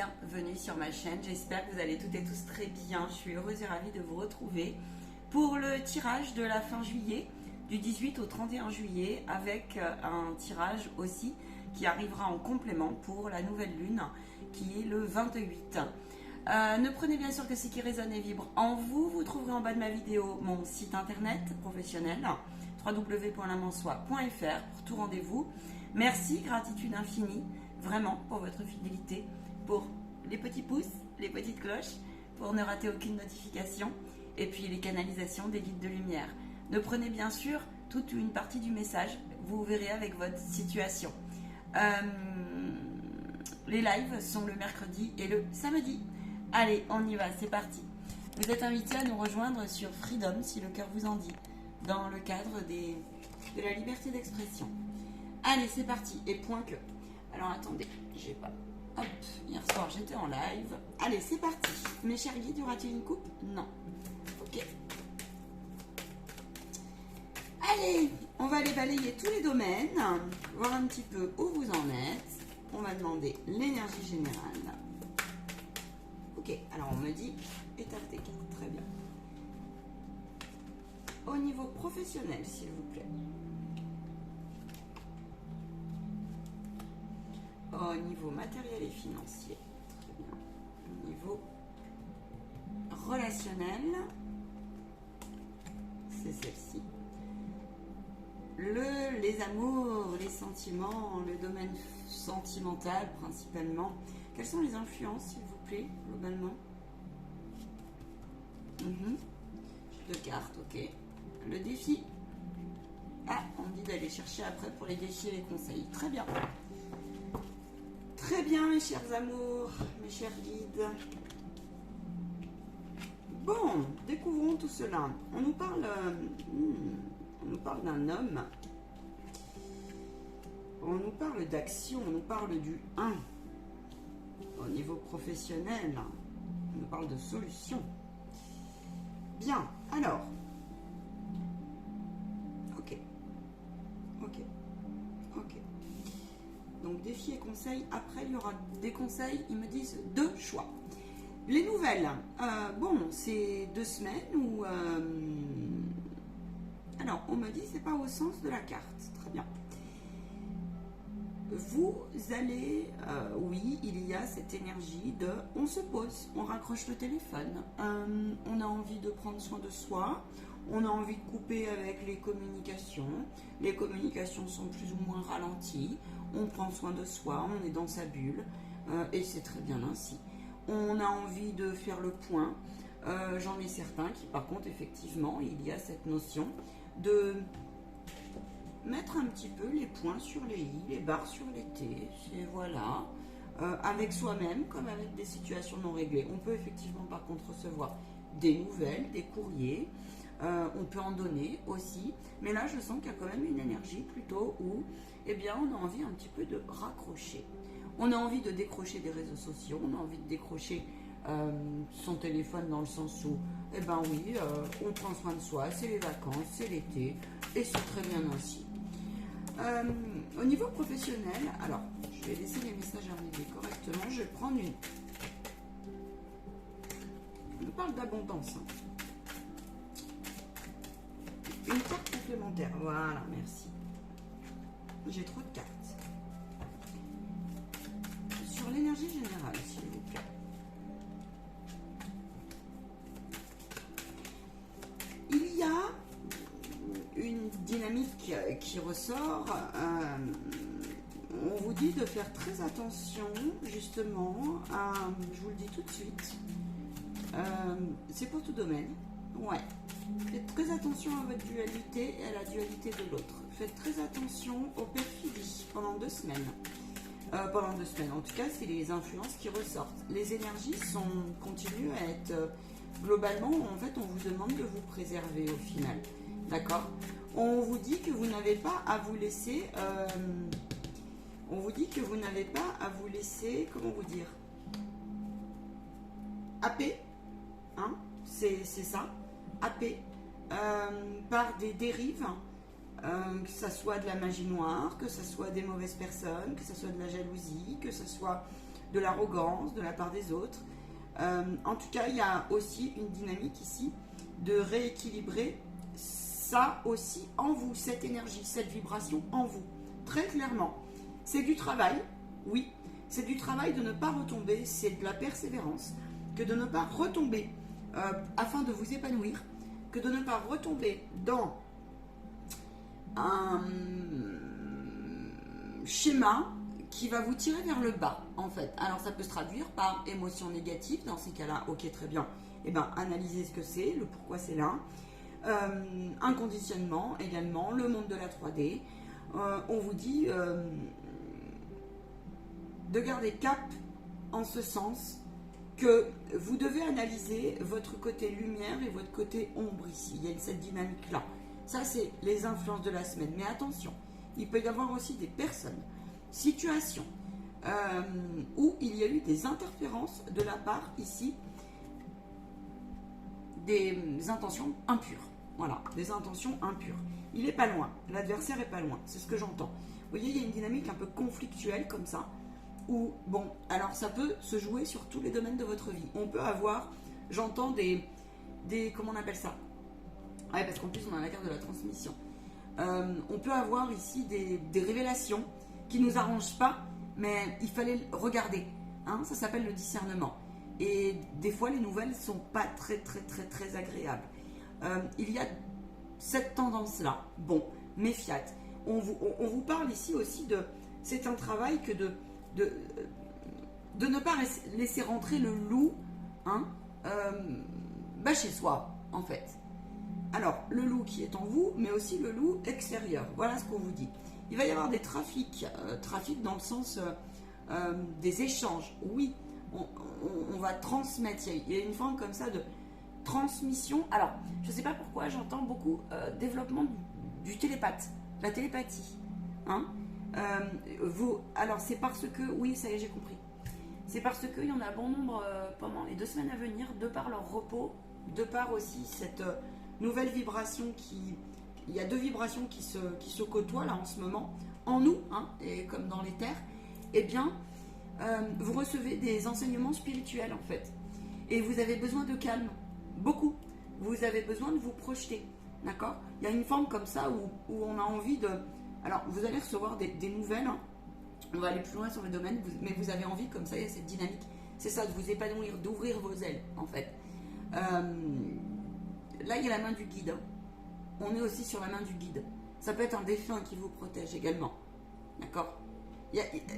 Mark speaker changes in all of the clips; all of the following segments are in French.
Speaker 1: bienvenue sur ma chaîne. J'espère que vous allez toutes et tous très bien. Je suis heureuse et ravie de vous retrouver pour le tirage de la fin juillet, du 18 au 31 juillet, avec un tirage aussi qui arrivera en complément pour la nouvelle lune qui est le 28. Ne prenez bien sûr que ce qui résonne et vibre en vous. Vous trouverez en bas de ma vidéo mon site internet professionnel www.lamansoie.fr pour tout rendez-vous. Merci, gratitude infinie, vraiment, pour votre fidélité, pour les petits pouces, les petites cloches, pour ne rater aucune notification, et puis les canalisations des guides de lumière. Ne prenez bien sûr toute une partie du message, vous verrez avec votre situation. Les lives sont le mercredi et le samedi. Allez, on y va, c'est parti. Vous êtes invité à nous rejoindre sur Freedom, si le cœur vous en dit, dans le cadre de la liberté d'expression. Allez, c'est parti, et point que. Alors attendez, j'ai pas. Hop, hier soir j'étais en live. Allez, c'est parti. Mes chers guides, y aura-t-il une coupe? Non. Ok. Allez, on va aller balayer tous les domaines, voir un petit peu où vous en êtes. On va demander l'énergie générale. Ok, alors on me dit étape des cartes, très bien. Au niveau professionnel, s'il vous plaît. Au niveau matériel et financier, très bien. Au niveau relationnel, c'est celle-ci. Les amours, les sentiments, le domaine sentimental principalement. Quelles sont les influences, s'il vous plaît, globalement? Deux cartes, ok. Le défi. Ah, on me dit d'aller chercher après pour les défis et les conseils. Très bien. Très bien, mes chers amours, mes chers guides. Bon, découvrons tout cela. On nous parle d'un homme. On nous parle d'action, on nous parle du 1. Au niveau professionnel, on nous parle de solution. Bien, alors. Ok. Donc, défi et conseils. Après, il y aura des conseils. Ils me disent deux choix. Les nouvelles. Bon, c'est 2 semaines où... Alors, on me dit c'est pas au sens de la carte. Très bien. Vous allez... oui, il y a cette énergie de... On se pose, on raccroche le téléphone. On a envie de prendre soin de soi. On a envie de couper avec les communications. Les communications sont plus ou moins ralenties. On prend soin de soi, on est dans sa bulle. Et c'est très bien ainsi. On a envie de faire le point. J'en ai certains qui, par contre, effectivement, il y a cette notion de mettre un petit peu les points sur les i, les barres sur les t. Et voilà. Avec soi-même, comme avec des situations non réglées. On peut effectivement, par contre, recevoir des nouvelles, des courriers. On peut en donner aussi, mais là je sens qu'il y a quand même une énergie plutôt où eh bien, on a envie un petit peu de raccrocher. On a envie de décrocher des réseaux sociaux, on a envie de décrocher son téléphone dans le sens où, eh ben oui, on prend soin de soi, c'est les vacances, c'est l'été, et c'est très bien ainsi. Au niveau professionnel, alors je vais laisser les messages arriver correctement, je vais prendre une... On parle d'abondance. Une carte complémentaire, voilà, merci. J'ai trop de cartes. Sur l'énergie générale, s'il vous plaît. Il y a une dynamique qui ressort. On vous dit de faire très attention, justement, à, je vous le dis tout de suite, c'est pour tout domaine. Ouais. Faites très attention à votre dualité et à la dualité de l'autre. Faites très attention aux perfidies pendant 2 semaines. Pendant 2 semaines, en tout cas, c'est les influences qui ressortent. Les énergies continuent à être... globalement, en fait, on vous demande de vous préserver au final. D'accord? On vous dit que vous n'avez pas à vous laisser... on vous dit que vous n'avez pas à vous laisser... Comment vous dire? Happer. Hein? C'est ça. Happé par des dérives, que ce soit de la magie noire, que ce soit des mauvaises personnes, que ce soit de la jalousie, que ce soit de l'arrogance de la part des autres. En tout cas, il y a aussi une dynamique ici de rééquilibrer ça aussi en vous, cette énergie, cette vibration en vous, très clairement. C'est du travail, oui, c'est du travail de ne pas retomber, c'est de la persévérance, que de ne pas retomber afin de vous épanouir, que de ne pas retomber dans un schéma qui va vous tirer vers le bas, en fait. Alors, ça peut se traduire par émotion négative. Dans ces cas-là, ok, très bien. Eh bien, analysez ce que c'est, le pourquoi c'est là. Un conditionnement également, le monde de la 3D. On vous dit de garder cap en ce sens que vous devez analyser votre côté lumière et votre côté ombre ici. Il y a cette dynamique-là. Ça, c'est les influences de la semaine. Mais attention, il peut y avoir aussi des personnes, situations, où il y a eu des interférences de la part ici des intentions impures. Voilà, des intentions impures. Il n'est pas loin, l'adversaire n'est pas loin, c'est ce que j'entends. Vous voyez, il y a une dynamique un peu conflictuelle comme ça, où, bon, alors ça peut se jouer sur tous les domaines de votre vie. On peut avoir, j'entends des comment on appelle ça? Ouais, parce qu'en plus on a la carte de la transmission. On peut avoir ici des révélations qui ne nous arrangent pas, mais il fallait regarder. Hein, ça s'appelle le discernement. Et des fois, les nouvelles ne sont pas très agréables. Il y a cette tendance-là. Bon, méfiat. On vous parle ici aussi de... C'est un travail que de ne pas laisser rentrer le loup hein, chez soi, en fait. Alors, le loup qui est en vous, mais aussi le loup extérieur. Voilà ce qu'on vous dit. Il va y avoir des trafics dans le sens des échanges. Oui, on va transmettre. Il y a une forme comme ça de transmission. Alors, je ne sais pas pourquoi j'entends beaucoup développement du télépathe, la télépathie. Hein alors, c'est parce que, oui, ça y est, j'ai compris. C'est parce qu'il y en a bon nombre pendant les 2 semaines à venir, de par leur repos, de par aussi cette nouvelle vibration il y a 2 vibrations qui se côtoient là en ce moment, en nous, hein, et comme dans les terres, eh bien, vous recevez des enseignements spirituels en fait. Et vous avez besoin de calme, beaucoup. Vous avez besoin de vous projeter, d'accord? Il y a une forme comme ça où on a envie de... Alors, vous allez recevoir des nouvelles, hein. On va aller plus loin sur le domaine, mais vous avez envie, comme ça, il y a cette dynamique. C'est ça, de vous épanouir, d'ouvrir vos ailes, en fait. Là, il y a la main du guide. Hein. On est aussi sur la main du guide. Ça peut être un défunt qui vous protège également. D'accord?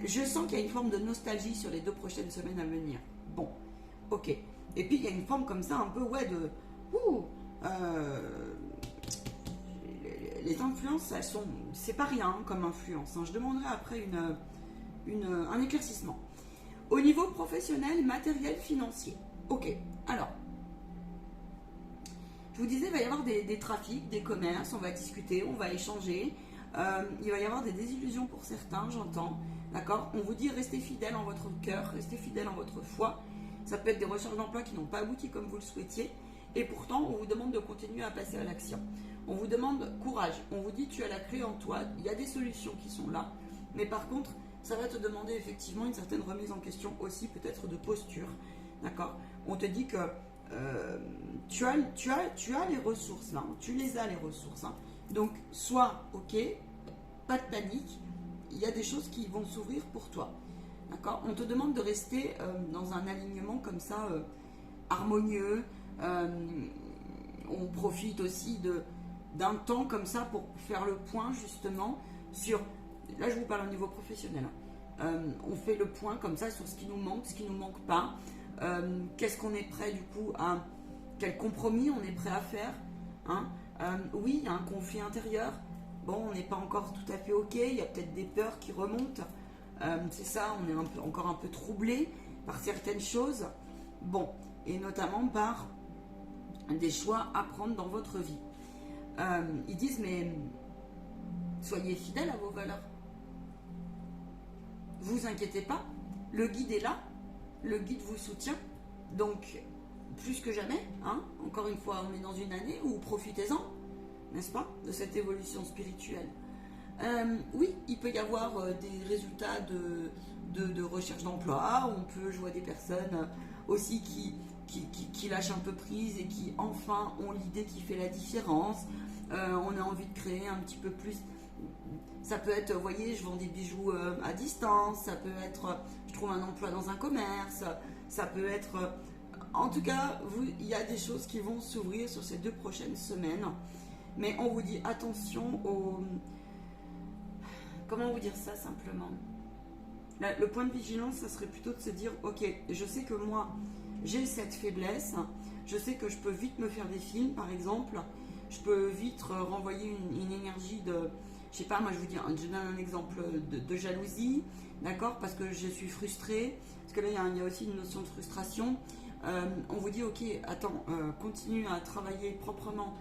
Speaker 1: Je sens qu'il y a une forme de nostalgie sur les 2 prochaines semaines à venir. Bon, ok. Et puis, il y a une forme comme ça, un peu, ouais, de... les influences, elles sont... C'est pas rien hein, comme influence. Hein. Je demanderai après un éclaircissement. Au niveau professionnel, matériel, financier. Ok, alors... Je vous disais, il va y avoir des trafics, des commerces, on va discuter, on va échanger. Il va y avoir des désillusions pour certains, j'entends. D'accord? On vous dit, restez fidèle en votre cœur, restez fidèle en votre foi. Ça peut être des recherches d'emploi qui n'ont pas abouti comme vous le souhaitiez. Et pourtant, on vous demande de continuer à passer à l'action. On vous demande courage. On vous dit, tu as la clé en toi. Il y a des solutions qui sont là. Mais par contre, ça va te demander effectivement une certaine remise en question aussi, peut-être de posture. D'accord? On te dit que... tu as les ressources là, hein. Tu les as les ressources. Hein. Donc, sois ok, pas de panique, il y a des choses qui vont s'ouvrir pour toi. D'accord? On te demande de rester dans un alignement comme ça, harmonieux. On profite aussi d'un temps comme ça pour faire le point justement sur. Là, je vous parle au niveau professionnel. Hein. On fait le point comme ça sur ce qui nous manque, ce qui nous manque pas. Qu'est-ce qu'on est prêt du coup à... Quel compromis on est prêt à faire hein oui, il y a un conflit intérieur. Bon, on n'est pas encore tout à fait ok. Il y a peut-être des peurs qui remontent. C'est ça, on est encore un peu troublé par certaines choses. Bon, et notamment par des choix à prendre dans votre vie. Ils disent, mais soyez fidèles à vos valeurs. Vous inquiétez pas, le guide est là. Le guide vous soutient, donc plus que jamais, hein, encore une fois, on est dans une année où profitez-en, n'est-ce pas, de cette évolution spirituelle. Oui, il peut y avoir des résultats de recherche d'emploi. Je vois des personnes aussi qui lâchent un peu prise et qui enfin ont l'idée qui fait la différence. On a envie de créer un petit peu plus. Ça peut être, vous voyez, je vends des bijoux à distance, ça peut être, je trouve un emploi dans un commerce, ça peut être, en tout cas, il y a des choses qui vont s'ouvrir sur ces 2 prochaines semaines. Mais on vous dit attention comment vous dire ça simplement? Le point de vigilance, ça serait plutôt de se dire, ok, je sais que moi, j'ai cette faiblesse, je sais que je peux vite me faire des films, par exemple, je peux vite renvoyer une énergie de, je sais pas, moi je donne un exemple de jalousie, d'accord, parce que je suis frustrée, parce que là il y a aussi une notion de frustration. On vous dit, ok, attends, continue à travailler proprement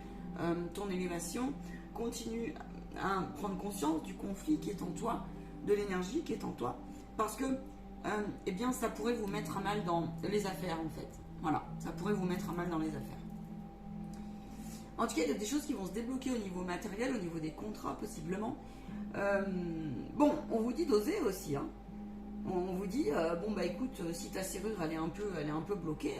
Speaker 1: ton élévation, continue à prendre conscience du conflit qui est en toi, de l'énergie qui est en toi, parce que eh bien, ça pourrait vous mettre à mal dans les affaires, en fait. Voilà, ça pourrait vous mettre à mal dans les affaires. En tout cas, il y a des choses qui vont se débloquer au niveau matériel, au niveau des contrats, possiblement. Bon, on vous dit d'oser aussi, hein. On vous dit, bon, bah écoute, si ta serrure, elle est un peu bloquée,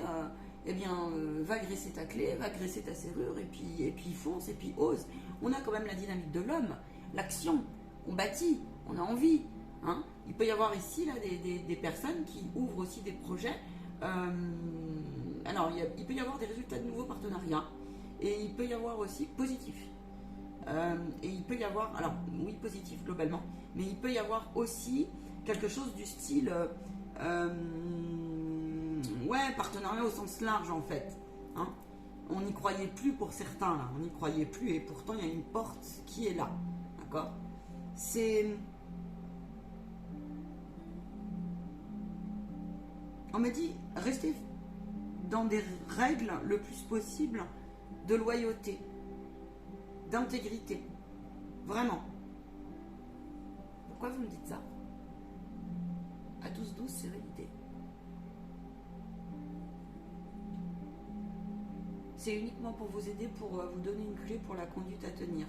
Speaker 1: eh bien, va graisser ta clé, va graisser ta serrure, et puis fonce, et puis ose. On a quand même la dynamique de l'homme, l'action, on bâtit, on a envie, hein. Il peut y avoir ici là, des personnes qui ouvrent aussi des projets. Alors, il peut y avoir des résultats de nouveaux partenariats, et il peut y avoir aussi positif. Et il peut y avoir, alors oui, positif globalement, mais il peut y avoir aussi quelque chose du style, ouais, partenariat au sens large en fait, hein. On n'y croyait plus pour certains là, on n'y croyait plus et pourtant il y a une porte qui est là, d'accord. On m'a dit, restez dans des règles le plus possible de loyauté, d'intégrité, vraiment. Pourquoi vous me dites ça? À 12-12, sérénité. C'est uniquement pour vous aider, pour vous donner une clé pour la conduite à tenir.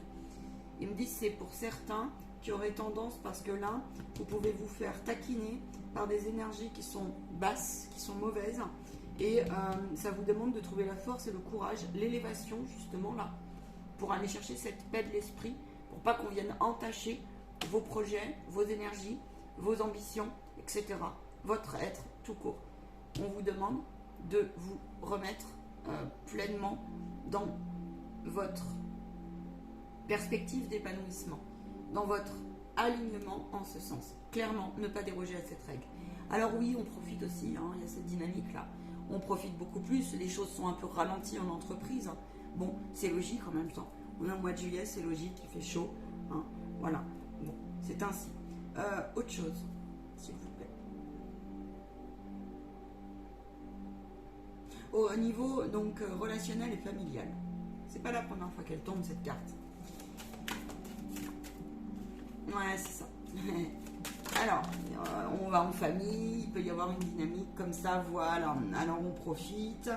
Speaker 1: Ils me disent c'est pour certains qui auraient tendance, parce que là, vous pouvez vous faire taquiner par des énergies qui sont basses, qui sont mauvaises, et ça vous demande de trouver la force et le courage, l'élévation justement là, pour aller chercher cette paix de l'esprit, pour pas qu'on vienne entacher vos projets, vos énergies, vos ambitions, etc. Votre être tout court. On vous demande de vous remettre pleinement dans votre perspective d'épanouissement, dans votre alignement en ce sens. Clairement, ne pas déroger à cette règle. Alors oui, on profite aussi, hein, il y a cette dynamique-là. On profite beaucoup plus, les choses sont un peu ralenties en entreprise. Bon, c'est logique en même temps. On est au mois de juillet, c'est logique, il fait chaud. Hein, voilà, bon, c'est ainsi. Autre chose, s'il vous plaît. Au niveau donc relationnel et familial. C'est pas la première fois qu'elle tombe cette carte. Ouais, c'est ça. Alors, on va en famille, il peut y avoir une dynamique comme ça, voilà. Alors on profite.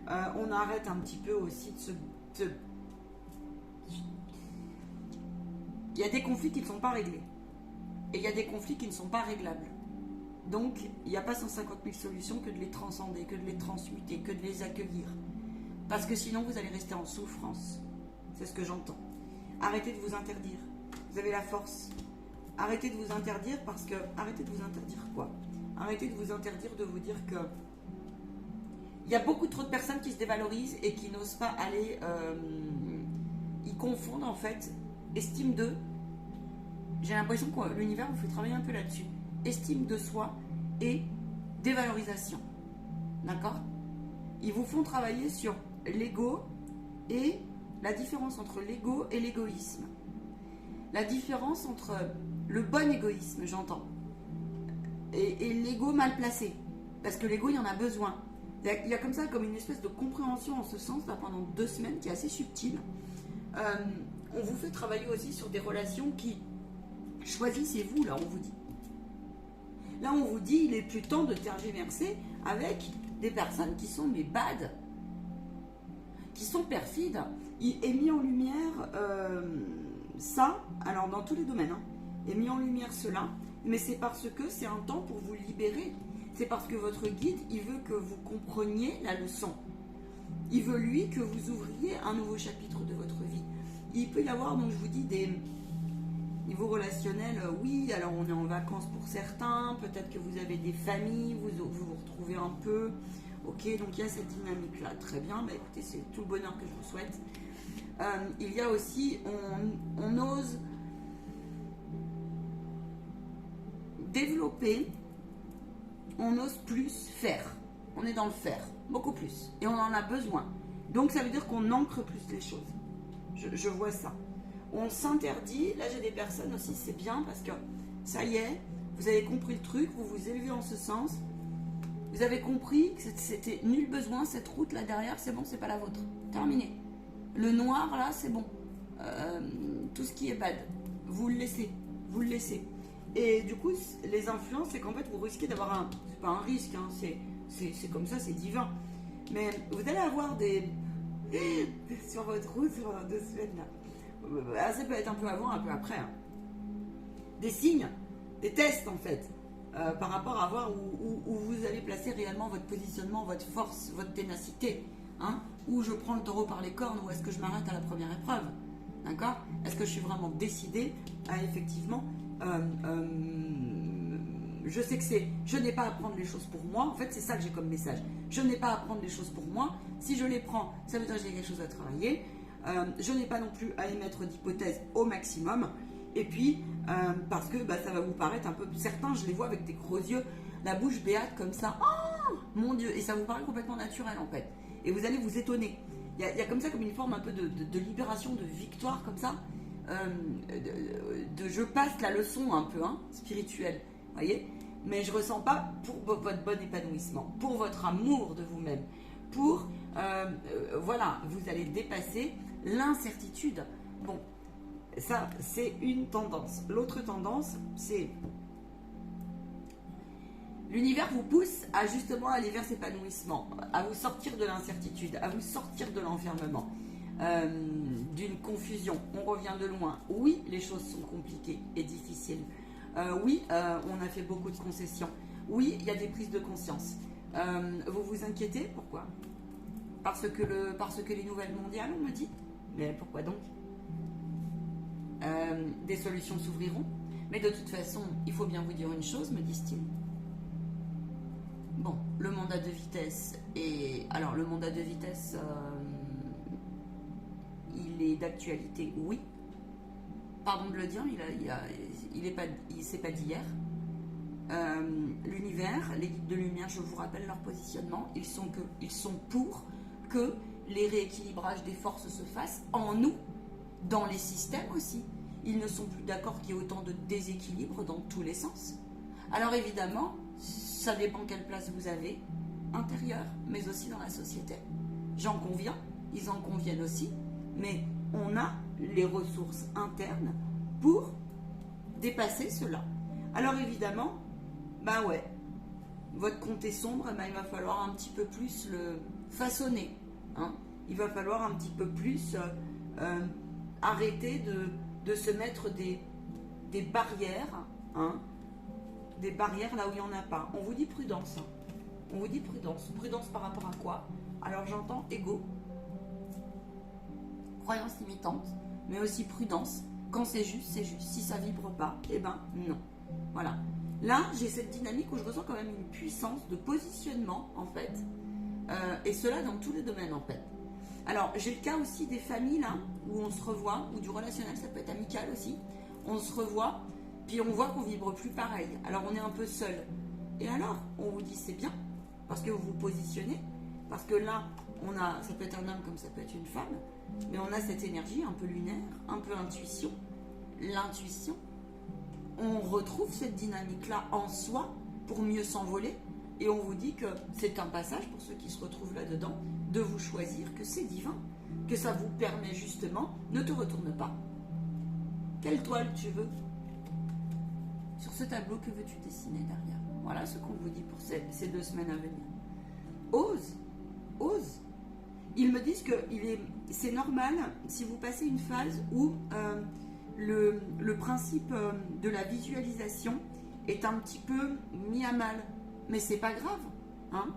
Speaker 1: On arrête un petit peu aussi Il y a des conflits qui ne sont pas réglés. Et il y a des conflits qui ne sont pas réglables. Donc, il n'y a pas 150 000 solutions que de les transcender, que de les transmuter, que de les accueillir. Parce que sinon, vous allez rester en souffrance. C'est ce que j'entends. Arrêtez de vous interdire. Vous avez la force. Arrêtez de vous interdire parce que... Arrêtez de vous interdire quoi? Arrêtez de vous interdire de vous dire que... Il y a beaucoup trop de personnes qui se dévalorisent et qui n'osent pas aller... Ils confondent en fait estime d'eux. J'ai l'impression que l'univers vous fait travailler un peu là-dessus. Estime de soi et dévalorisation. D'accord? Ils vous font travailler sur l'ego et la différence entre l'ego et l'égoïsme. La différence entre le bon égoïsme, j'entends, et l'ego mal placé. Parce que l'ego, il y en a besoin. Il y a comme ça, comme une espèce de compréhension en ce sens, là, pendant 2 semaines, qui est assez subtile. On vous fait travailler aussi sur des relations qui... Choisissez-vous, là, on vous dit. Là, on vous dit, il est plus temps de tergiverser avec des personnes qui sont mais bad, qui sont perfides. Il est mis en lumière ça, alors dans tous les domaines, hein, est mis en lumière cela, mais c'est parce que c'est un temps pour vous libérer. C'est parce que votre guide, il veut que vous compreniez la leçon. Il veut, lui, que vous ouvriez un nouveau chapitre de votre vie. Il peut y avoir, donc je vous dis, des niveaux relationnels. Oui, alors on est en vacances pour certains. Peut-être que vous avez des familles, vous retrouvez un peu. Ok, donc il y a cette dynamique-là. Très bien, bah, écoutez, c'est tout le bonheur que je vous souhaite. Il y a aussi, on ose développer, on ose plus faire. On est dans le faire, beaucoup plus. Et on en a besoin. Donc ça veut dire qu'on ancre plus les choses. Je vois ça. On s'interdit, là j'ai des personnes aussi, c'est bien parce que ça y est, vous avez compris le truc, vous vous élevez en ce sens. Vous avez compris que c'était nul besoin, cette route là derrière, c'est bon, c'est pas la vôtre. Terminé. Le noir là, c'est bon. Tout ce qui est bad, vous le laissez. Vous le laissez. Et du coup, les influences, c'est qu'en fait, vous risquez d'avoir un... C'est pas un risque, hein, c'est comme ça, c'est divin. Mais vous allez avoir des... sur votre route, sur 2 semaines, là. Ça peut être un peu avant, un peu après. Hein. Des signes, des tests, en fait, par rapport à voir où vous allez placer réellement votre positionnement, votre force, votre ténacité. Hein, où je prends le taureau par les cornes, ou est-ce que je m'arrête à la première épreuve. D'accord? Est-ce que je suis vraiment décidée à effectivement... je sais que je n'ai pas à prendre les choses pour moi. En fait, c'est ça que j'ai comme message. Je n'ai pas à prendre les choses pour moi. Si je les prends, ça veut dire que j'ai quelque chose à travailler. Je n'ai pas non plus à émettre d'hypothèses au maximum. Et puis, parce que ça va vous paraître un peu... Certains, je les vois avec des gros yeux, la bouche béate comme ça. Oh, mon Dieu! Et ça vous paraît complètement naturel, en fait. Et vous allez vous étonner. Il y a comme ça, comme une forme un peu de libération, de victoire, comme ça. Je passe la leçon un peu, hein, spirituelle. Voyez? Mais je ressens pas pour votre bon épanouissement, pour votre amour de vous-même, pour, voilà, vous allez dépasser l'incertitude. Bon, ça, c'est une tendance. L'autre tendance, c'est l'univers vous pousse à justement aller vers cet épanouissement, à vous sortir de l'incertitude, à vous sortir de l'enfermement, d'une confusion. On revient de loin. Oui, les choses sont compliquées et difficiles. Oui, on a fait beaucoup de concessions. Oui, il y a des prises de conscience. Vous vous inquiétez? Pourquoi? Parce que les nouvelles mondiales, on me dit. Mais pourquoi donc? Des solutions s'ouvriront. Mais de toute façon, il faut bien vous dire une chose, me disent-ils. Bon, le monde à 2 vitesses. Et alors, le monde à 2 vitesses, il est d'actualité, oui. Pardon de le dire, c'est pas d'hier. L'univers, les guides de lumière, je vous rappelle leur positionnement, ils sont pour que les rééquilibrages des forces se fassent en nous, dans les systèmes aussi. Ils ne sont plus d'accord qu'il y ait autant de déséquilibre dans tous les sens. Alors évidemment, ça dépend quelle place vous avez, intérieure, mais aussi dans la société. J'en conviens, ils en conviennent aussi, mais on a les ressources internes pour dépasser cela. Alors évidemment, bah ouais, votre compte est sombre, il va falloir un petit peu plus le façonner. Hein. Il va falloir un petit peu plus arrêter de se mettre des barrières, hein, des barrières là où il n'y en a pas. On vous dit prudence. Hein. On vous dit prudence. Prudence par rapport à quoi? Alors j'entends ego, croyance limitante, mais aussi prudence. Quand c'est juste, c'est juste. Si ça vibre pas, eh ben non. Voilà. Là, j'ai cette dynamique où je ressens quand même une puissance de positionnement, en fait. Et cela dans tous les domaines, en fait. Alors, j'ai le cas aussi des familles, là, où on se revoit, ou du relationnel, ça peut être amical aussi. On se revoit, puis on voit qu'on vibre plus pareil. Alors, on est un peu seul. Et alors, on vous dit c'est bien, parce que vous vous positionnez, parce que là, ça peut être un homme comme ça peut être une femme, mais on a cette énergie un peu lunaire, un peu intuition. L'intuition, on retrouve cette dynamique-là en soi pour mieux s'envoler, et on vous dit que c'est un passage, pour ceux qui se retrouvent là-dedans, de vous choisir, que c'est divin, que ça vous permet justement, ne te retourne pas. Quelle toile tu veux? Sur ce tableau, que veux-tu dessiner derrière? Voilà ce qu'on vous dit pour ces 2 semaines à venir. Ose, ose. Ils me disent que c'est normal si vous passez une phase où le principe de la visualisation est un petit peu mis à mal. Mais c'est pas grave. Hein.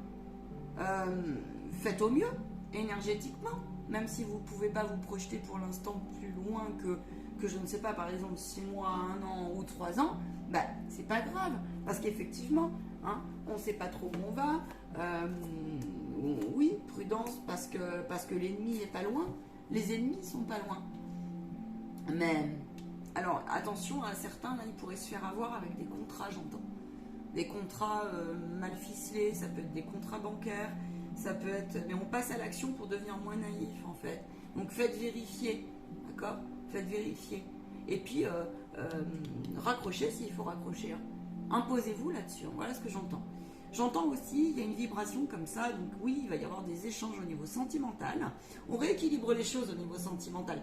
Speaker 1: Faites au mieux, énergétiquement. Même si vous ne pouvez pas vous projeter pour l'instant plus loin que je ne sais pas, par exemple 6 mois, 1 an ou 3 ans, bah, c'est pas grave. Parce qu'effectivement, hein, on ne sait pas trop où on va. Oui, prudence, parce que l'ennemi n'est pas loin. Les ennemis sont pas loin. Mais, alors, attention, à certains, là, ils pourraient se faire avoir avec des contrats, j'entends. Des contrats mal ficelés, ça peut être des contrats bancaires, ça peut être... Mais on passe à l'action pour devenir moins naïf, en fait. Donc, faites vérifier, d'accord? Faites vérifier. Et puis, raccrochez s'il faut raccrocher. Hein. Imposez-vous là-dessus. Voilà ce que j'entends. J'entends aussi, il y a une vibration comme ça, donc oui, il va y avoir des échanges au niveau sentimental. On rééquilibre les choses au niveau sentimental.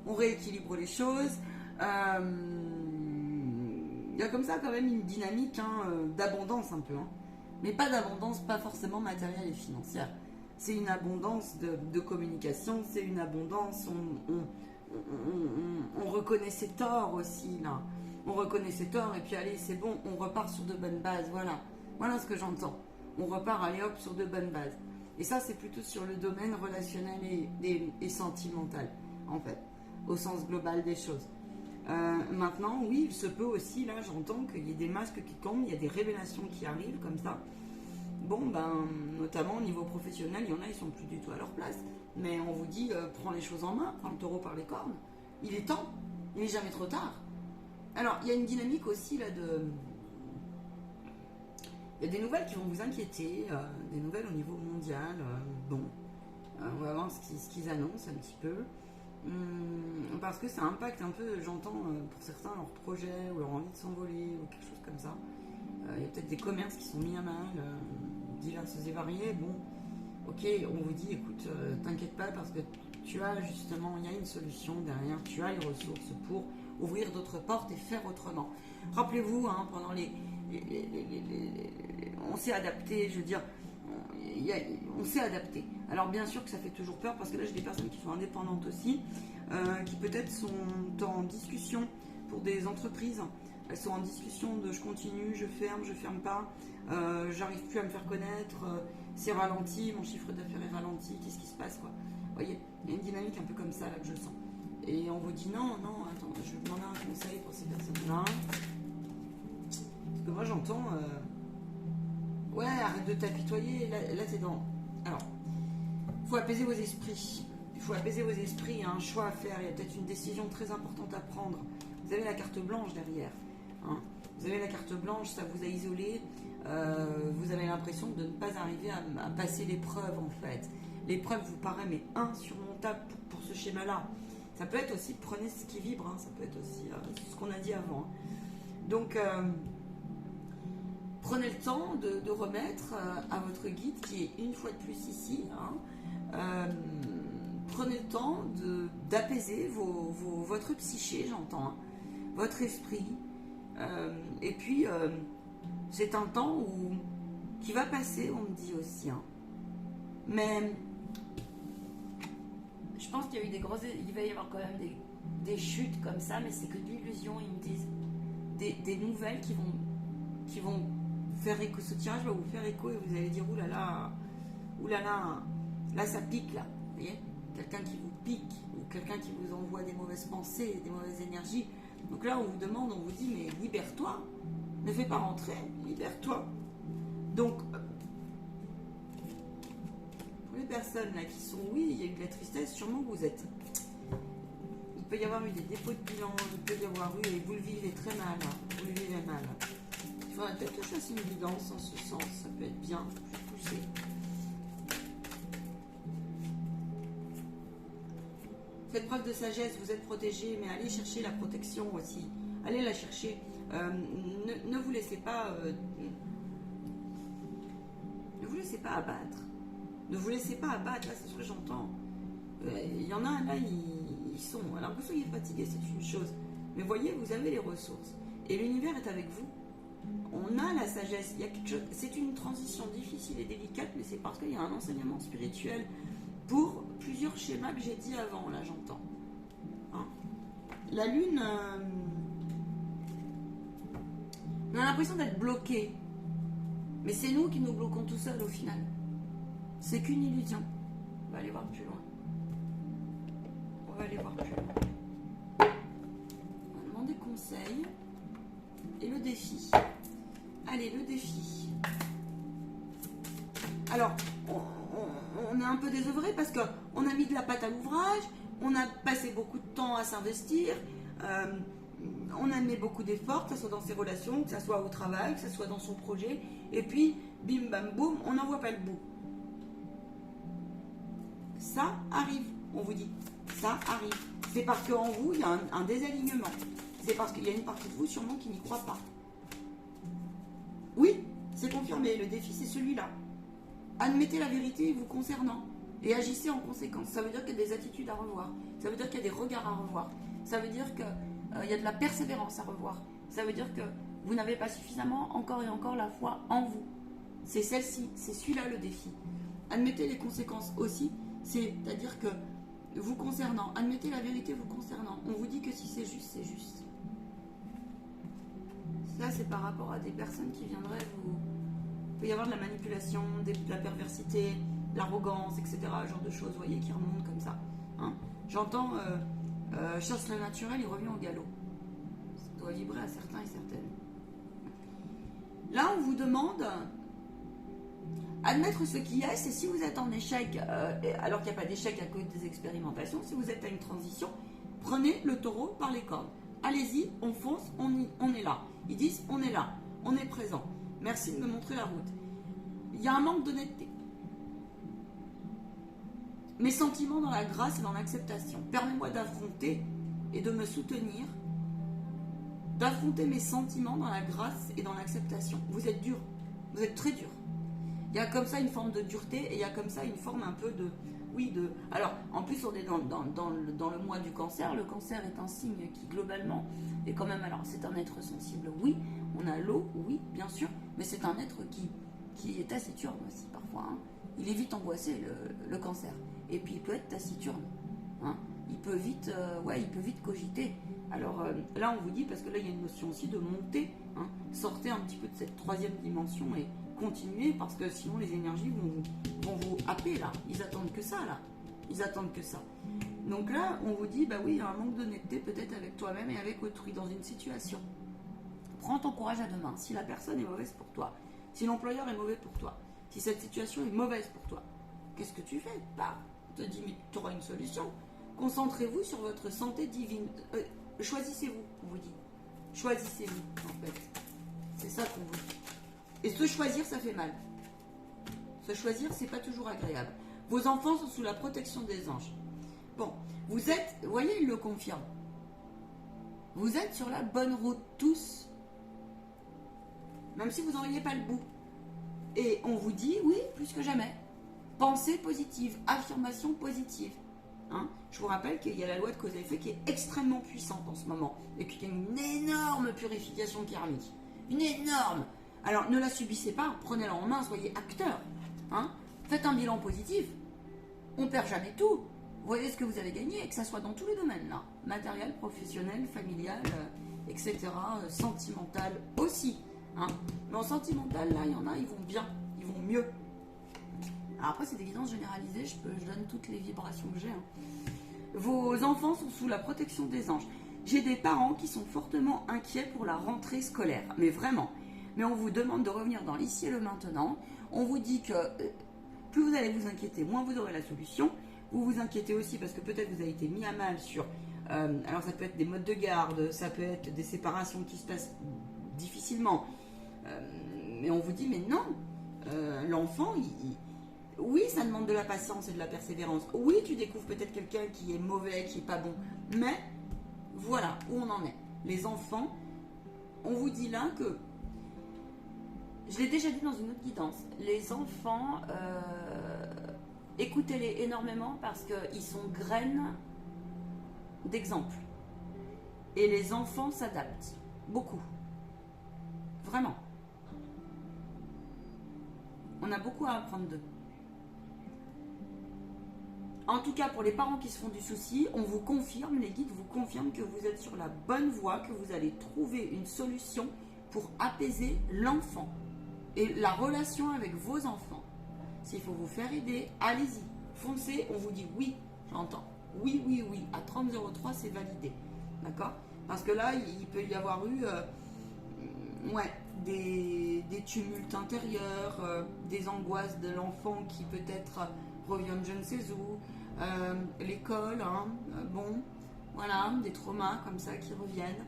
Speaker 1: On rééquilibre les choses. Il y a comme ça quand même une dynamique d'abondance un peu. Hein. Mais pas d'abondance, pas forcément matérielle et financière. C'est une abondance de communication, c'est une abondance, on reconnaît ses torts aussi, là. On reconnaît ses torts et puis allez, c'est bon, on repart sur de bonnes bases, voilà. Voilà ce que j'entends. On repart, allez hop, sur de bonnes bases. Et ça, c'est plutôt sur le domaine relationnel et sentimental, en fait, au sens global des choses. Maintenant, oui, il se peut aussi, là, j'entends qu'il y ait des masques qui tombent, il y a des révélations qui arrivent comme ça. Bon, ben, notamment au niveau professionnel, il y en a, ils sont plus du tout à leur place. Mais on vous dit, prends les choses en main, prends le taureau par les cornes. Il est temps, il n'est jamais trop tard. Alors, il y a une dynamique aussi, là, il y a des nouvelles qui vont vous inquiéter, des nouvelles au niveau mondial. On va voir ce qu'ils annoncent un petit peu. Parce que ça impacte un peu, j'entends, pour certains, leur projet ou leur envie de s'envoler ou quelque chose comme ça. Il y a peut-être des commerces qui sont mis à mal, divers et variés. Bon, ok, on vous dit, écoute, t'inquiète pas parce que tu as justement, il y a une solution derrière, tu as les ressources pour ouvrir d'autres portes et faire autrement. Rappelez-vous, hein, pendant on s'est adapté, je veux dire, on s'est adapté. Alors bien sûr que ça fait toujours peur parce que là j'ai des personnes qui sont indépendantes aussi, qui peut-être sont en discussion pour des entreprises. Elles sont en discussion de je continue, je ferme pas, j'arrive plus à me faire connaître, c'est ralenti, mon chiffre d'affaires est ralenti, qu'est-ce qui se passe quoi? Vous voyez, il y a une dynamique un peu comme ça là que je sens. Et on vous dit non, attends, je vais demander un conseil pour ces personnes-là. Parce que moi j'entends, ouais, arrête de t'apitoyer, là t'es dans... Alors, il faut apaiser vos esprits. Il faut apaiser vos esprits, il y a un choix à faire, il y a peut-être une décision très importante à prendre. Vous avez la carte blanche derrière. Hein. Vous avez la carte blanche, ça vous a isolé. Vous avez l'impression de ne pas arriver à passer l'épreuve en fait. L'épreuve vous paraît mais insurmontable pour ce schéma-là. Ça peut être aussi, prenez ce qui vibre, hein. Ça peut être aussi ce qu'on a dit avant. Hein. Donc, prenez le temps de remettre à votre guide qui est une fois de plus ici. Hein. Prenez le temps d'apaiser votre psyché, j'entends, hein, votre esprit. Et puis, c'est un temps qui va passer, on me dit aussi. Hein. Mais je pense qu'il y a eu il va y avoir quand même des chutes comme ça, mais c'est que de l'illusion, ils me disent. Des nouvelles qui vont faire écho. Ce tirage va vous faire écho et vous allez dire oulala, là ça pique là. Vous voyez, quelqu'un qui vous pique ou quelqu'un qui vous envoie des mauvaises pensées, des mauvaises énergies. Donc là, on vous demande, on vous dit, mais libère-toi. Ne fais pas rentrer, libère-toi. Donc, pour les personnes là qui sont, oui, il y a eu de la tristesse, sûrement que vous êtes. Il peut y avoir eu des dépôts de bilan, il peut y avoir eu, et vous le vivez très mal, hein, vous le vivez mal. Il faudrait peut-être que je fasse une guidance en ce sens, ça peut être bien, je vais pousser. Faites preuve de sagesse, vous êtes protégé, mais allez chercher la protection aussi. Allez la chercher. Ne vous laissez pas abattre. Ne vous laissez pas abattre, là c'est ce que j'entends. Il y en a là, ils sont. Alors que vous soyez fatigué, c'est une chose. Mais voyez, vous avez les ressources. Et l'univers est avec vous. On a la sagesse. Il y a quelque chose. C'est une transition difficile et délicate, mais c'est parce qu'il y a un enseignement spirituel pour plusieurs schémas que j'ai dit avant, là j'entends. Hein. La lune, On a l'impression d'être bloqué. Mais c'est nous qui nous bloquons tout seuls au final. C'est qu'une illusion. On va aller voir plus loin. On va aller voir plus loin. On va demander conseil. Et le défi. Allez, le défi. Alors, on est un peu désœuvré parce qu'on a mis de la pâte à l'ouvrage, on a passé beaucoup de temps à s'investir, on a mis beaucoup d'efforts, que ce soit dans ses relations, que ce soit au travail, que ce soit dans son projet, et puis, bim bam boum, on n'en voit pas le bout. Ça arrive, on vous dit, ça arrive. C'est parce qu'en vous, il y a un désalignement. C'est parce qu'il y a une partie de vous sûrement qui n'y croit pas. Oui, c'est confirmé, le défi c'est celui-là. Admettez la vérité vous concernant et agissez en conséquence. Ça veut dire qu'il y a des attitudes à revoir. Ça veut dire qu'il y a des regards à revoir. Ça veut dire qu'il y a de la persévérance à revoir. Ça veut dire que vous n'avez pas suffisamment encore et encore la foi en vous. C'est celle-ci, c'est celui-là le défi. Admettez les conséquences aussi, c'est-à-dire que vous concernant, admettez la vérité vous concernant. On vous dit que si c'est juste, c'est juste. Ça, c'est par rapport à des personnes qui viendraient vous... Il peut y avoir de la manipulation, de la perversité, l'arrogance, etc. Genre de choses, vous voyez, qui remontent comme ça. Hein. J'entends chasse le naturel, il revient au galop. Ça doit vibrer à certains et certaines. Là, on vous demande admettre ce qui est, c'est si vous êtes en échec, alors qu'il n'y a pas d'échec à cause des expérimentations, si vous êtes à une transition, prenez le taureau par les cornes. Allez-y, on fonce, on est là. Ils disent, on est là, on est présent. Merci de me montrer la route. Il y a un manque d'honnêteté. Mes sentiments dans la grâce et dans l'acceptation. Permets-moi d'affronter et de me soutenir. D'affronter mes sentiments dans la grâce et dans l'acceptation. Vous êtes dur. Vous êtes très dur. Il y a comme ça une forme de dureté et il y a comme ça une forme un peu de... Oui, de... Alors, en plus, on est dans le mois du cancer. Le cancer est un signe qui, globalement, est quand même... Alors, c'est un être sensible, oui. On a l'eau, oui, bien sûr. Mais c'est un être qui est taciturne aussi, parfois. Hein. Il est vite angoissé, le cancer. Et puis, il peut être taciturne. Hein. Il peut vite cogiter. Alors, là, on vous dit, parce que là, il y a une notion aussi de monter. Hein. Sortez un petit peu de cette troisième dimension et continuez, parce que sinon, les énergies vont vous happer, là. Ils attendent que ça, là. Ils attendent que ça. Donc là, on vous dit, bah oui, il y a un manque d'honnêteté, peut-être avec toi-même et avec autrui, dans une situation. Prends ton courage à deux mains. Si la personne est mauvaise pour toi, si l'employeur est mauvais pour toi, si cette situation est mauvaise pour toi, qu'est-ce que tu fais? Bah, on te dit, mais tu auras une solution. Concentrez-vous sur votre santé divine. Choisissez-vous, on vous dit. Choisissez-vous, en fait. C'est ça qu'on vous dit. Et se choisir, ça fait mal. Se choisir, c'est pas toujours agréable. Vos enfants sont sous la protection des anges. Bon, vous êtes, vous voyez, il le confirme. Vous êtes sur la bonne route, tous. Même si vous n'en voyez pas le bout. Et on vous dit, oui, plus que jamais. Pensée positive, affirmation positive. Hein, je vous rappelle qu'il y a la loi de cause et effet qui est extrêmement puissante en ce moment. Et qu'il y a une énorme purification karmique. Une énorme. Alors, ne la subissez pas, prenez-la en main, soyez acteur. Hein, faites un bilan positif. On ne perd jamais tout. Vous voyez ce que vous avez gagné, et que ça soit dans tous les domaines, là. Matériel, professionnel, familial, etc. Sentimental aussi. Hein. Mais en sentimental, là, il y en a, ils vont bien, ils vont mieux. Alors après, c'est d'évidence généralisée, je donne toutes les vibrations que j'ai. Hein. Vos enfants sont sous la protection des anges. J'ai des parents qui sont fortement inquiets pour la rentrée scolaire, mais vraiment. Mais on vous demande de revenir dans l'ici et le maintenant. On vous dit que plus vous allez vous inquiéter, moins vous aurez la solution. Vous vous inquiétez aussi parce que peut-être vous avez été mis à mal sur... alors ça peut être des modes de garde, ça peut être des séparations qui se passent difficilement. Mais on vous dit, mais non, l'enfant, oui, ça demande de la patience et de la persévérance. Oui, tu découvres peut-être quelqu'un qui est mauvais, qui n'est pas bon. Mais voilà où on en est. Les enfants, on vous dit là que... Je l'ai déjà dit dans une autre guidance. Les enfants, écoutez-les énormément parce qu'ils sont graines d'exemple. Et les enfants s'adaptent. Beaucoup. Vraiment. On a beaucoup à apprendre d'eux. En tout cas, pour les parents qui se font du souci, on vous confirme, les guides vous confirment que vous êtes sur la bonne voie, que vous allez trouver une solution pour apaiser l'enfant et la relation avec vos enfants. S'il faut vous faire aider, allez-y, foncez, on vous dit oui, j'entends. Oui, oui, oui, à 30,03 c'est validé. D'accord? Parce que là, il peut y avoir eu des tumultes intérieurs, des angoisses de l'enfant qui peut-être reviennent je ne sais où, l'école, bon, voilà, des traumas comme ça qui reviennent.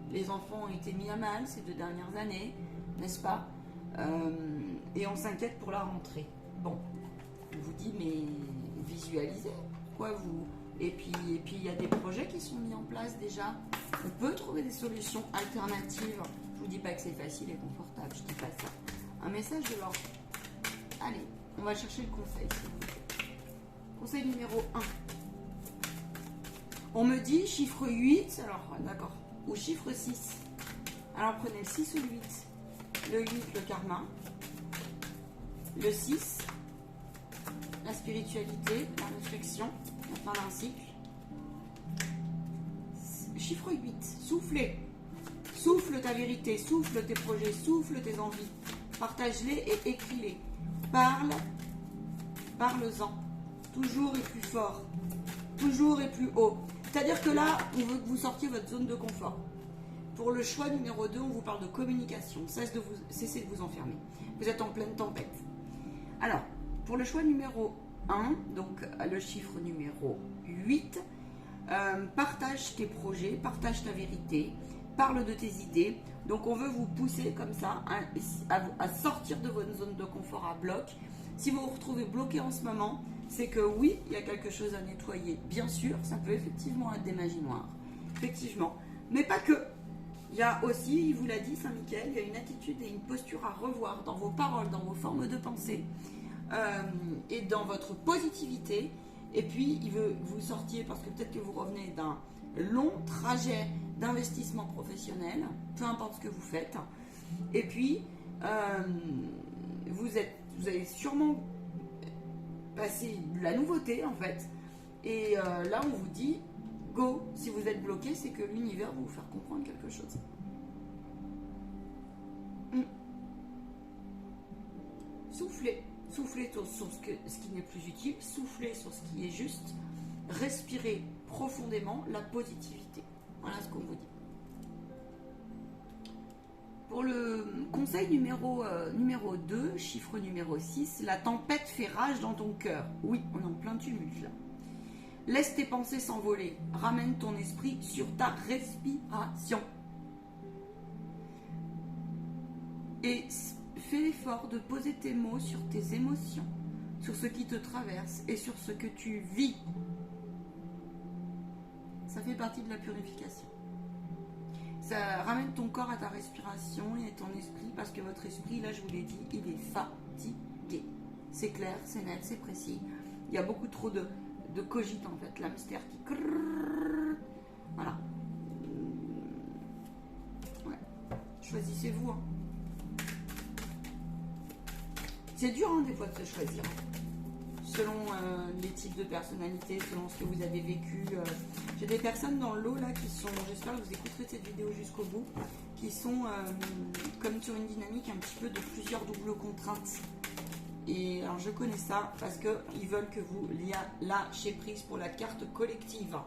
Speaker 1: Les enfants ont été mis à mal ces 2 dernières années, n'est-ce pas? Et on s'inquiète pour la rentrée. Bon, on vous dit, mais visualisez, quoi, vous. Et puis il y a des projets qui sont mis en place déjà. On peut trouver des solutions alternatives. Je vous dis pas que c'est facile et confortable, je dis pas ça. Un message de l'ordre. Allez, on va chercher le conseil, s'il vous plaît. Conseil numéro 1. On me dit chiffre 8, alors d'accord, ou chiffre 6. Alors prenez le 6 ou le 8. Le 8, le karma. Le 6, la spiritualité, la réflexion, la fin d'un cycle. Chiffre 8, soufflez. Souffle ta vérité, souffle tes projets, souffle tes envies. Partage-les et écris-les. Parle-en. Toujours et plus fort. Toujours et plus haut. C'est-à-dire que là, on veut que vous sortiez votre zone de confort. Pour le choix numéro 2, on vous parle de communication. Cessez de vous enfermer. Vous êtes en pleine tempête. Alors, pour le choix numéro 1, donc le chiffre numéro 8, partage tes projets, partage ta vérité, parle de tes idées. Donc on veut vous pousser comme ça à sortir de votre zone de confort à bloc. Si vous vous retrouvez bloqué en ce moment, c'est que oui, il y a quelque chose à nettoyer. Bien sûr, ça peut effectivement être des magies noires. Effectivement. Mais pas que. Il y a aussi, il vous l'a dit, Saint-Michel, il y a une attitude et une posture à revoir dans vos paroles, dans vos formes de pensée et dans votre positivité. Et puis, il veut vous sortir, parce que peut-être que vous revenez d'un long trajet d'investissement professionnel, peu importe ce que vous faites. Et puis, vous avez sûrement passé de la nouveauté, en fait. Et là, on vous dit, go, si vous êtes bloqué, c'est que l'univers va vous faire comprendre quelque chose. Soufflez. Soufflez sur ce qui n'est plus utile, soufflez sur ce qui est juste, respirez profondément la positivité. Voilà ce qu'on vous dit. Pour le conseil numéro 2, chiffre numéro 6, la tempête fait rage dans ton cœur. Oui, on est en plein tumulte là. Laisse tes pensées s'envoler, ramène ton esprit sur ta respiration. Et fais l'effort de poser tes mots sur tes émotions, sur ce qui te traverse et sur ce que tu vis. Ça fait partie de la purification. Ça ramène ton corps à ta respiration et ton esprit, parce que votre esprit, là je vous l'ai dit, il est fatigué. C'est clair, c'est net, c'est précis. Il y a beaucoup trop de cogite en fait, l'hamster qui... Voilà. Ouais. Choisissez-vous. Hein. C'est dur des fois de se choisir. Selon les types de personnalités, selon ce que vous avez vécu. J'ai des personnes dans le lot là qui sont, j'espère que vous écouterez cette vidéo jusqu'au bout, qui sont comme sur une dynamique un petit peu de plusieurs doubles contraintes. Et alors je connais ça parce qu'ils veulent que vous lâchiez prise pour la carte collective.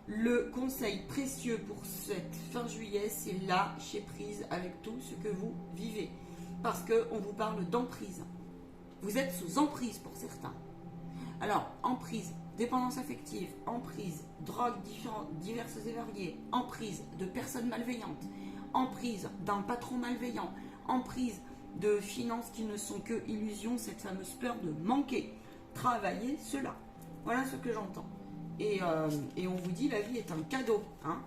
Speaker 1: Le conseil précieux pour cette fin juillet, c'est lâcher prise avec tout ce que vous vivez. Parce qu'on vous parle d'emprise. Vous êtes sous emprise pour certains. Alors, emprise, dépendance affective, emprise, drogue diverses et variées, emprise de personnes malveillantes, emprise d'un patron malveillant, emprise de finances qui ne sont que illusions, cette fameuse peur de manquer. Travaillez cela. Voilà ce que j'entends. Et on vous dit, la vie est un cadeau. Hein.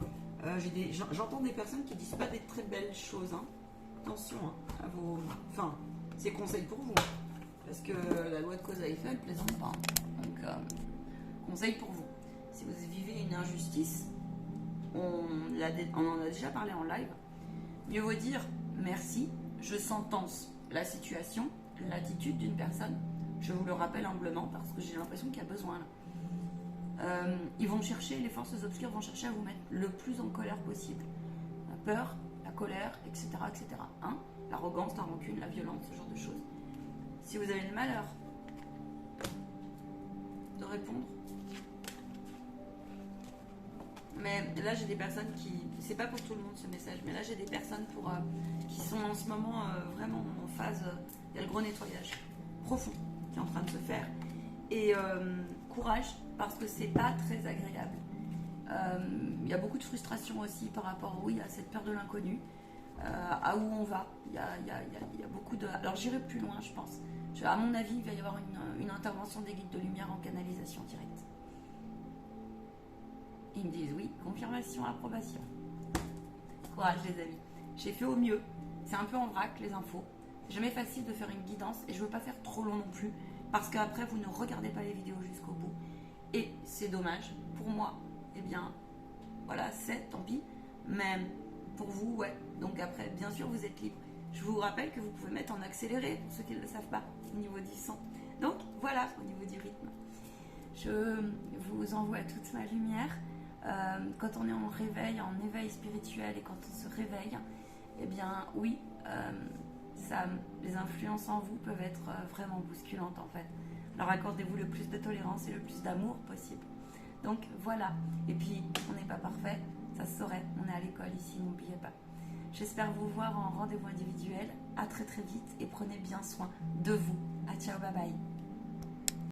Speaker 1: J'entends des personnes qui disent pas des très belles choses. Hein. Attention à vos... Enfin, c'est conseil pour vous. Parce que la loi de cause à effet, elle plaisante pas. Donc, conseil pour vous. Si vous vivez une injustice, on en a déjà parlé en live. Mieux vaut dire merci, je sentence la situation, l'attitude d'une personne. Je vous le rappelle humblement parce que j'ai l'impression qu'il y a besoin là. Ils vont chercher, les forces obscures vont chercher à vous mettre le plus en colère possible. La peur, la colère, etc. etc. Hein, l'arrogance, la rancune, la violence, ce genre de choses. Si vous avez le malheur de répondre, mais là j'ai des personnes qui, c'est pas pour tout le monde ce message, mais là j'ai des personnes qui sont en ce moment vraiment en phase, il y a le gros nettoyage profond qui est en train de se faire. Et courage, parce que c'est pas très agréable. Il y a beaucoup de frustration aussi par rapport, oui, à cette peur de l'inconnu, à où on va. Il y a beaucoup de... Alors j'irai plus loin, je pense. À mon avis, il va y avoir une intervention des guides de lumière en canalisation directe. Ils me disent oui, confirmation, approbation. Courage les amis. J'ai fait au mieux. C'est un peu en vrac les infos. C'est jamais facile de faire une guidance et je veux pas faire trop long non plus parce qu'après vous ne regardez pas les vidéos jusqu'au bout. Et c'est dommage. Pour moi, eh bien, voilà, c'est tant pis. Mais pour vous, ouais. Donc après, bien sûr, vous êtes libre. Je vous rappelle que vous pouvez mettre en accéléré pour ceux qui ne le savent pas au niveau du son. Donc voilà, au niveau du rythme. Je vous envoie toute ma lumière. Quand on est en réveil, en éveil spirituel et quand on se réveille, eh bien oui, les influences en vous peuvent être vraiment bousculantes en fait. Alors accordez-vous le plus de tolérance et le plus d'amour possible. Donc voilà, et puis on n'est pas parfait, ça se saurait, on est à l'école ici, n'oubliez pas. J'espère vous voir en rendez-vous individuel, à très très vite et prenez bien soin de vous. À ciao, bye bye.